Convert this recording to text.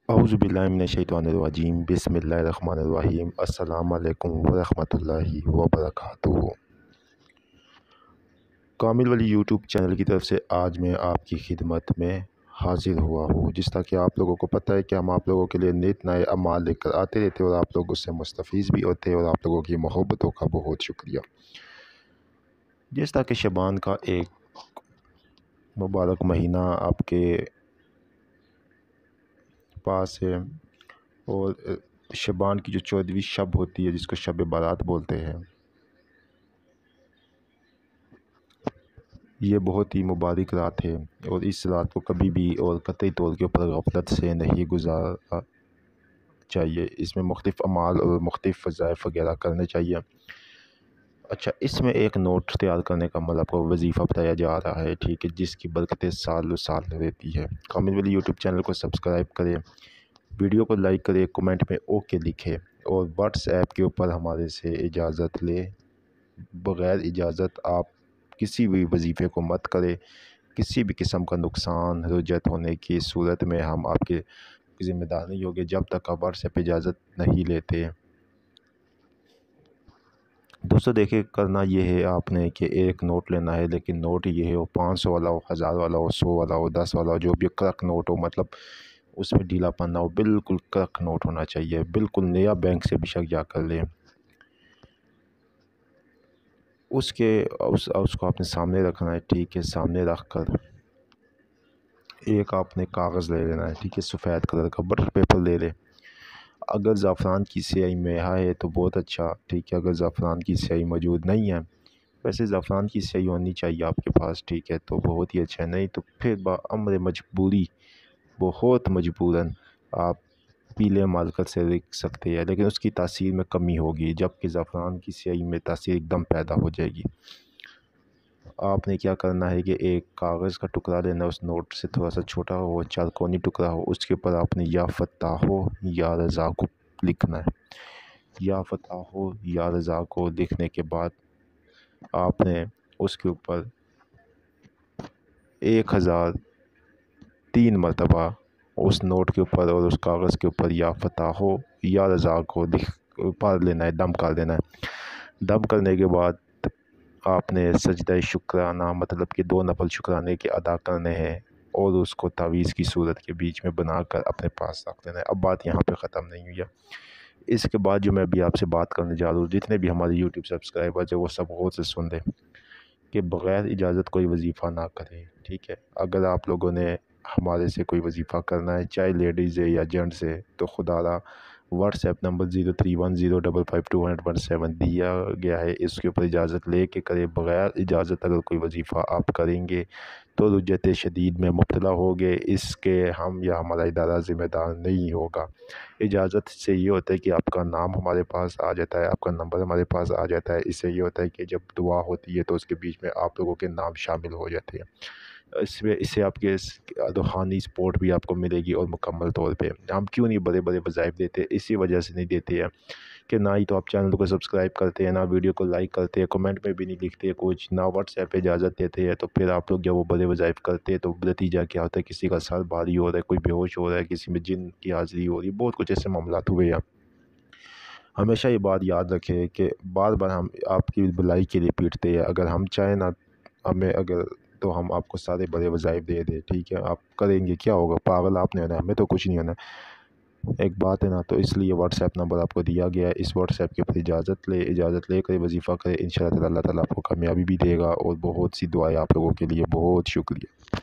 औज़ुबिल्लाहिमिनश्शैतानिर्रजीम बिस्मिल्लाहिर्रहमानिर्रहीम अस्सलामु अलैकुम वरहमतुल्लाहि वबरकातुहू। कामिल वली यूट्यूब चैनल की तरफ से आज मैं आपकी खिदमत में हाजिर हुआ हूँ। जिस तरह कि आप लोगों को पता है कि हम आप लोगों के लिए नित नए अमाल लेकर आते रहते हैं और आप लोग उससे मुस्तफ़ीज़ भी होते हैं और आप लोगों की मोहब्बतों का बहुत शुक्रिया। जिस तरह कि शबान का एक मुबारक महीना आपके पास है और शबान की जो 14वीं शब होती है जिसको शब बारात बोलते हैं, ये बहुत ही मुबारक रात है और इस रात को कभी भी और कतई तौर के ऊपर गफलत से नहीं गुजारना चाहिए। इसमें मुख्तलिफ़ अमाल और मुख्तलिफ़ वज़ाइफ वगैरह करने चाहिए। अच्छा, इसमें एक नोट तैयार करने का अमल आपको वजीफ़ा बताया जा रहा है, ठीक है, जिसकी बरकतें सालों साल रहती है। कामिल वली यूट्यूब चैनल को सब्सक्राइब करें, वीडियो को लाइक करें, कमेंट में ओके लिखें और व्हाट्सएप के ऊपर हमारे से इजाज़त लें। बग़ैर इजाज़त आप किसी भी वजीफ़े को मत करें। किसी भी किस्म का नुकसान रुजत होने की सूरत में हम आपके ज़िम्मेदार नहीं होंगे जब तक आप व्हाट्सएप पे इजाज़त नहीं लेते। दोस्तों देखिए, करना ये है आपने कि एक नोट लेना है, लेकिन नोट ये है वो 500 वाला हो, 1000 वाला हो, 100 वाला हो, 10 वाला हो, जो भी कड़क नोट हो, मतलब उसमें ढीलापन ना हो, बिल्कुल कड़क नोट होना चाहिए, बिल्कुल नया, बैंक से बेशक जाकर लें। उसको आपने सामने रखना है, ठीक है। सामने रख कर एक आपने कागज़ ले लेना है, ठीक है, सफ़ेद कलर का बटर पेपर ले लें। अगर ज़ाफ़रान की स्याही में है तो बहुत अच्छा, ठीक है। अगर ज़ाफ़रान की स्याही मौजूद नहीं है, वैसे ज़ाफ़रान की स्याही होनी चाहिए आपके पास, ठीक है, तो बहुत ही अच्छा है। नहीं तो फिर बअम्र मजबूरी, बहुत मजबूरन आप पीले मार्कर से लिख सकते हैं, लेकिन उसकी तासीर में कमी होगी, जबकि ज़ाफ़रान की स्याही में तासीर एकदम पैदा हो जाएगी। आपने क्या करना है कि एक कागज़ का टुकड़ा लेना, उस नोट से थोड़ा सा छोटा हो, चारकोनी टुकड़ा हो, उसके ऊपर आपने या फ़त्ताह हो या रज़ा को लिखना है। या फ़त्ताह हो या रज़ा को लिखने के बाद आपने उसके ऊपर 1003 मरतबा उस नोट के ऊपर और उस कागज़ के ऊपर या फ़त्ताह हो या रज़ा को लिख पढ़ लेना है, दम कर देना है। दम करने के बाद आपने सजदा शुक्राना, मतलब कि 2 नफल शुक्राने के अदा करने हैं और उसको तावीज़ की सूरत के बीच में बनाकर अपने पास रख देना है। अब बात यहाँ पे ख़त्म नहीं हुई है। इसके बाद जो मैं अभी आपसे बात करने जा रहा हूँ, जितने भी हमारे यूट्यूब सब्सक्राइबर्स हैं वो सब गौर से सुन लें कि बग़ैर इजाज़त कोई वजीफ़ा ना करें, ठीक है। अगर आप लोगों ने हमारे से कोई वजीफ़ा करना है, चाहे लेडीज़ है या जेंट्स है, तो खुदारा व्हाट्सएप नंबर 0310552217 दिया गया है, इसके ऊपर इजाज़त ले के करें। बग़ैर इजाज़त अगर कोई वजीफ़ा आप करेंगे तो रुजत शदीद में मुब्तला होगे, इसके हम या हमारा इदारा ज़िम्मेदार नहीं होगा। इजाज़त से ये होता है कि आपका नाम हमारे पास आ जाता है, आपका नंबर हमारे पास आ जाता है। इससे ये होता है कि जब दुआ होती है तो उसके बीच में आप लोगों के नाम शामिल हो जाते हैं। इससे आपके रूहानी सपोर्ट भी आपको मिलेगी और मुकम्मल तौर पे हम क्यों नहीं बड़े बड़े वज़ाइफ देते, इसी वजह से नहीं देते हैं कि ना ही तो आप चैनल को सब्सक्राइब करते हैं, ना वीडियो को लाइक करते हैं, कमेंट में भी नहीं लिखते कुछ, ना व्हाट्सएप पे इजाज़त देते हैं। तो फिर आप लोग जब वो बड़े वज़ाइफ करते हैं तो नतीजा क्या होता है, किसी का सर भारी हो रहा है, कोई बेहोश हो रहा है, किसी में जिन की हाज़िरी हो रही है, बहुत कुछ ऐसे मामलात हुए हैं। हमेशा ये बात याद रखें कि बार बार हम आपकी भलाई के लिए पीटते हैं। अगर हम चाहें ना हमें अगर तो हम आपको सारे बड़े वज़ाइफ दे दें, ठीक है। आप करेंगे, क्या होगा, पागल आपने होना है, हमें तो कुछ नहीं होना। एक बात है ना, तो इसलिए व्हाट्सएप नंबर आपको दिया गया है, इस व्हाट्सएप के ऊपर इजाज़त लेकर वजीफ़ा करें। इंशाअल्लाह ताला अल्लाह ताला आपको कामयाबी भी देगा और बहुत सी दुआएं आप लोगों के लिए। बहुत शुक्रिया।